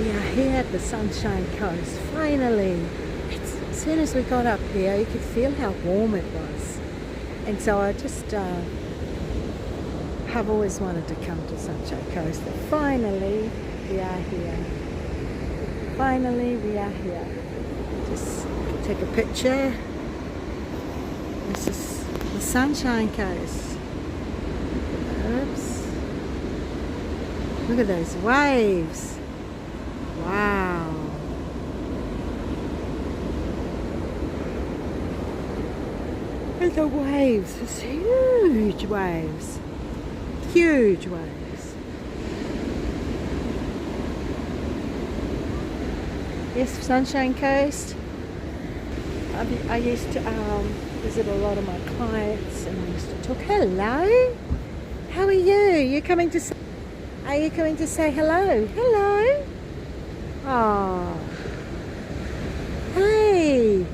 We are here at the Sunshine Coast, finally. As soon as we got up here, you could feel how warm it was. And so I just have always wanted to come to Sunshine Coast. But finally, we are here. Finally, we are here. Just take a picture. This is the Sunshine Coast. Oops. Look at those waves. Wow. Look at the waves. It's huge waves. Huge waves. Yes, Sunshine Coast. I used to visit a lot of my clients, and I used to talk. Hello. How are you? Are you coming to say hello? Hello. Oh. Hey.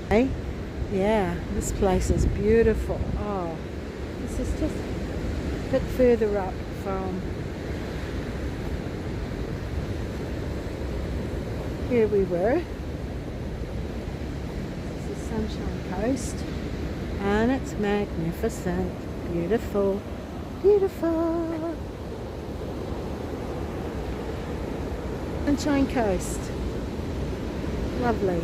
Hey. Yeah, this place is beautiful. Oh, this is just a bit further up from where we were. This is Sunshine Coast, and it's magnificent, beautiful, beautiful. Sunshine Coast, lovely.